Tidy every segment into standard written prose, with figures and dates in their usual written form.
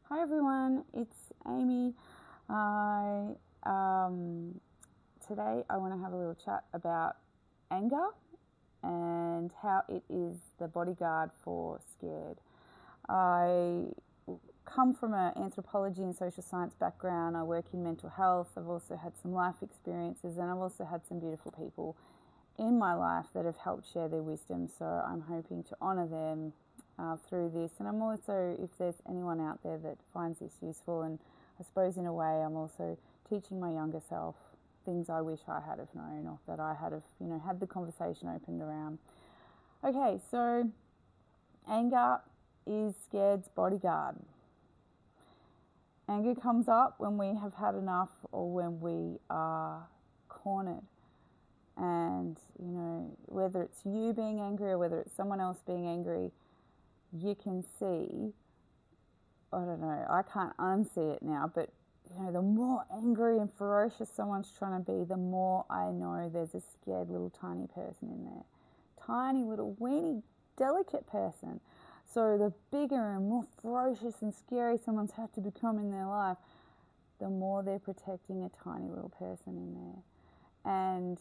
Hi everyone, it's Amy. I Today I want to have a little chat about anger and how it is the bodyguard for scared. I come from an anthropology and social science background. I work in mental health. I've also had some life experiences, and I've also had some beautiful people in my life that have helped share their wisdom. So I'm hoping to honour them through this. And I'm also, if there's anyone out there that finds this useful, and I suppose in a way I'm also teaching my younger self things I wish I had have known, or that I had have, had the conversation opened around. Okay, so anger is scared's bodyguard. Anger comes up when we have had enough or when we are cornered. And, whether it's you being angry or whether it's someone else being angry, you can see, I don't know, I can't unsee it now, but the more angry and ferocious someone's trying to be, the more I know there's a scared little tiny person in there. Tiny little weeny delicate person. So the bigger and more ferocious and scary someone's had to become in their life, the more they're protecting a tiny little person in there. And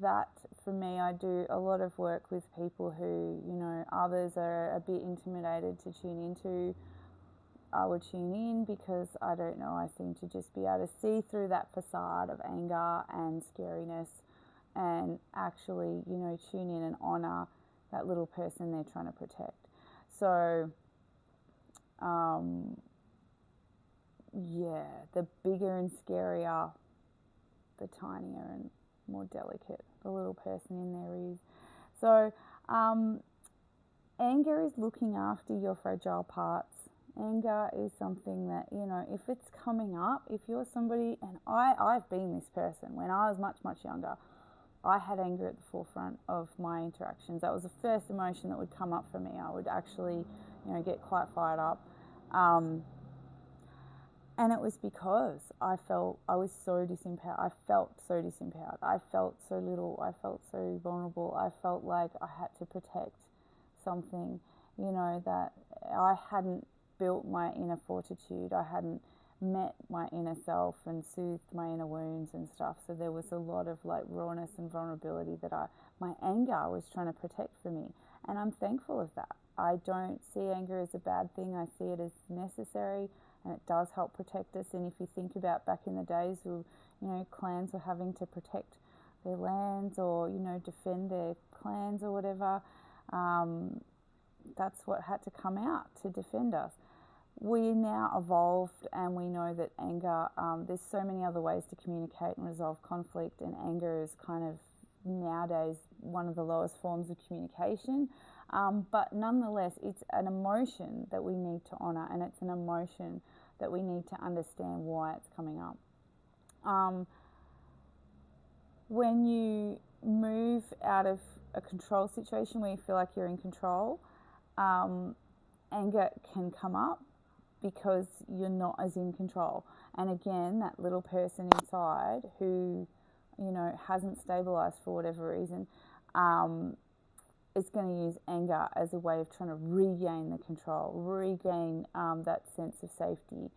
that, for me, I do a lot of work with people who, others are a bit intimidated to tune into. I would tune in because I don't know, I seem to just be able to see through that facade of anger and scariness and actually, tune in and honour that little person they're trying to protect. So, the bigger and scarier, the tinier and more delicate the little person in there is. So, anger is looking after your fragile parts. Anger is something that, if it's coming up, if you're somebody, and I've been this person, when I was much, much younger, I had anger at the forefront of my interactions. That was the first emotion that would come up for me. I would actually, get quite fired up. And it was because I was so disempowered. I felt so disempowered. I felt so little. I felt so vulnerable. I felt like I had to protect something, that I hadn't built my inner fortitude. I hadn't met my inner self and soothed my inner wounds and stuff. So there was a lot of rawness and vulnerability that my anger was trying to protect for me. And I'm thankful of that. I don't see anger as a bad thing. I see it as necessary, and it does help protect us. And if you think about back in the days where, clans were having to protect their lands or, defend their clans or whatever, that's what had to come out to defend us. We now evolved, and we know that anger, there's so many other ways to communicate and resolve conflict, and anger is kind of nowadays one of the lowest forms of communication. But nonetheless, it's an emotion that we need to honour, and it's an emotion that we need to understand why it's coming up. When you move out of a control situation where you feel like you're in control, anger can come up because you're not as in control. And again, that little person inside who, hasn't stabilized for whatever reason, is going to use anger as a way of trying to regain the control, regain that sense of safety,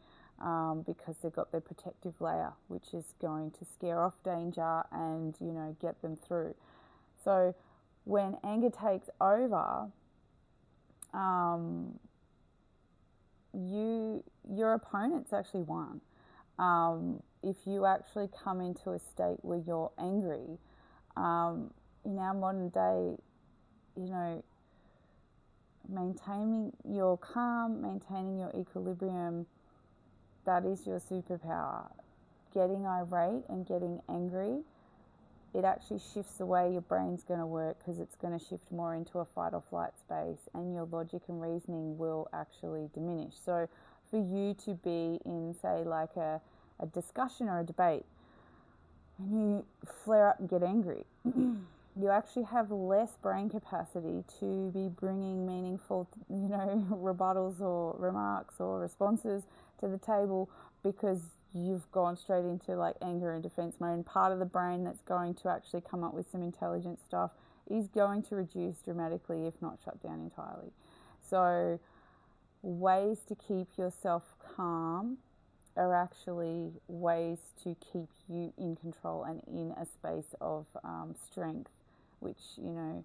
because they've got their protective layer, which is going to scare off danger and, get them through. So when anger takes over, your opponent's actually won. If you actually come into a state where you're angry, in our modern day, maintaining your calm, maintaining your equilibrium, that is your superpower. Getting irate and getting angry, it actually shifts the way your brain's going to work, because it's going to shift more into a fight or flight space, and your logic and reasoning will actually diminish. So for you to be in, say, like a discussion or a debate, and you flare up and get angry, you actually have less brain capacity to be bringing meaningful, rebuttals or remarks or responses to the table, because you've gone straight into anger and defense mode. And part of the brain that's going to actually come up with some intelligent stuff is going to reduce dramatically, if not shut down entirely. So ways to keep yourself calm are actually ways to keep you in control and in a space of strength, which, you know,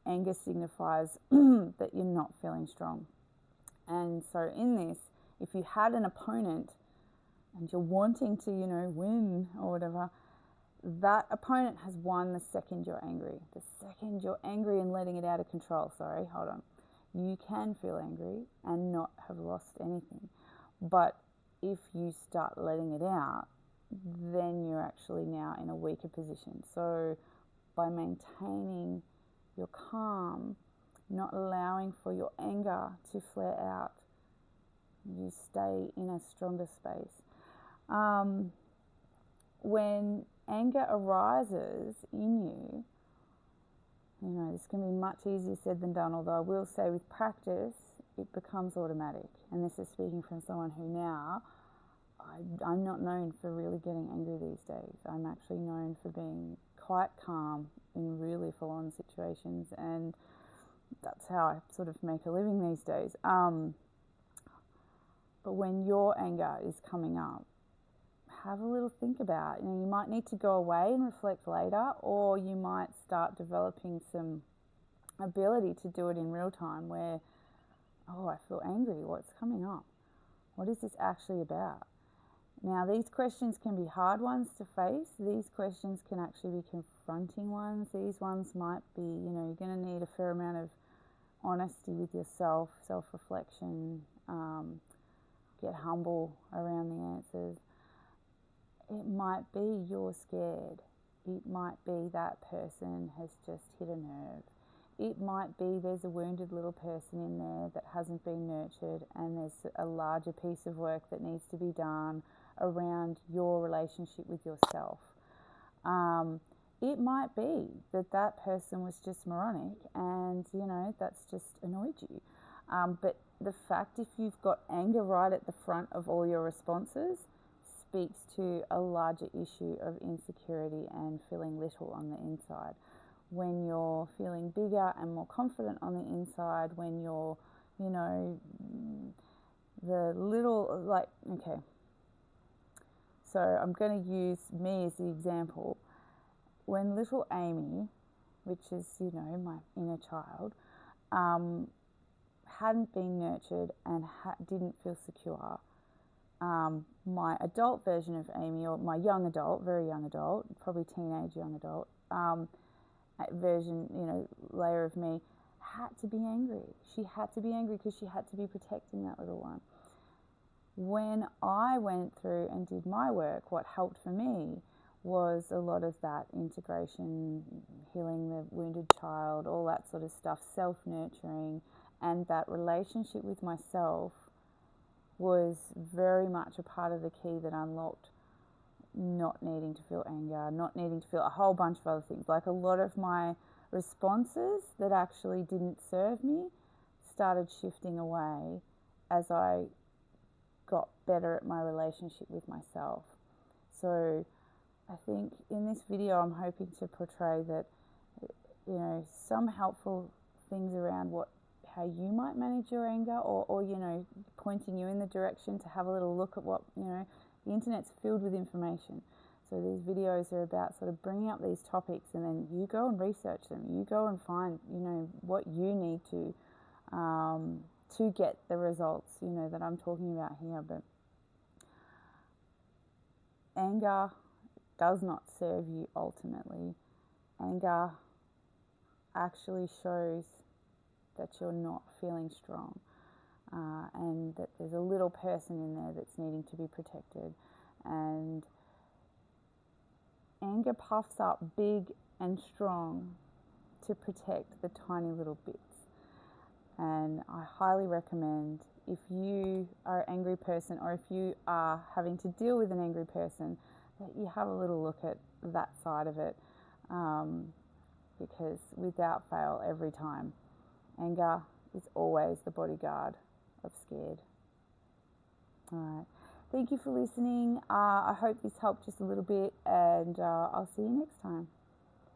anger signifies that you're not feeling strong. And so in this, if you had an opponent and you're wanting to, you know, win or whatever, that opponent has won the second you're angry. The second you're angry and letting it out of control, you can feel angry and not have lost anything. But if you start letting it out, then you're actually now in a weaker position. So by maintaining your calm, not allowing for your anger to flare out, you stay in a stronger space. When anger arises in you, you know, this can be much easier said than done, although I will say with practice, it becomes automatic. And this is speaking from someone who now, I'm not known for really getting angry these days. I'm actually known for being quite calm in really full-on situations, and that's how I sort of make a living these days. But when your anger is coming up, have a little think about, you know, you might need to go away and reflect later, or you might start developing some ability to do it in real time where, oh, I feel angry, what's coming up? What is this actually about? Now, these questions can be hard ones to face. These questions can actually be confronting ones. These ones might be, you know, you're going to need a fair amount of honesty with yourself, self-reflection, get humble around the answers. It might be you're scared. It might be that person has just hit a nerve. It might be there's a wounded little person in there that hasn't been nurtured, and there's a larger piece of work that needs to be done around your relationship with yourself. It might be that person was just moronic and, you know, that's just annoyed you. But the fact, if you've got anger right at the front of all your responses, speaks to a larger issue of insecurity and feeling little on the inside. When you're feeling bigger and more confident on the inside, when you're, you know, the little, like, okay. So I'm going to use me as the example. When little Amy, which is, you know, my inner child, hadn't been nurtured and didn't feel secure, my adult version of Amy, or my young adult, very young adult, probably teenage young adult, version, you know, layer of me, had to be angry. She had to be angry because she had to be protecting that little one. When I went through and did my work, what helped for me was a lot of that integration, healing the wounded child, all that sort of stuff, self-nurturing, and that relationship with myself was very much a part of the key that unlocked not needing to feel anger, not needing to feel a whole bunch of other things. Like a lot of my responses that actually didn't serve me started shifting away as I got better at my relationship with myself. So I think in this video I'm hoping to portray that, you know, some helpful things around how you might manage your anger, or you know, pointing you in the direction to have a little look at what, you know, the internet's filled with information. So these videos are about sort of bringing up these topics, and then you go and research them. You go and find, you know, what you need to get the results, you know, that I'm talking about here. But anger does not serve you ultimately. Anger actually shows that you're not feeling strong, and that there's a little person in there that's needing to be protected. And anger puffs up big and strong to protect the tiny little bits. And I highly recommend, if you are an angry person, or if you are having to deal with an angry person, that you have a little look at that side of it, because without fail, every time, anger is always the bodyguard of scared. All right. Thank you for listening. I hope this helped just a little bit, and I'll see you next time.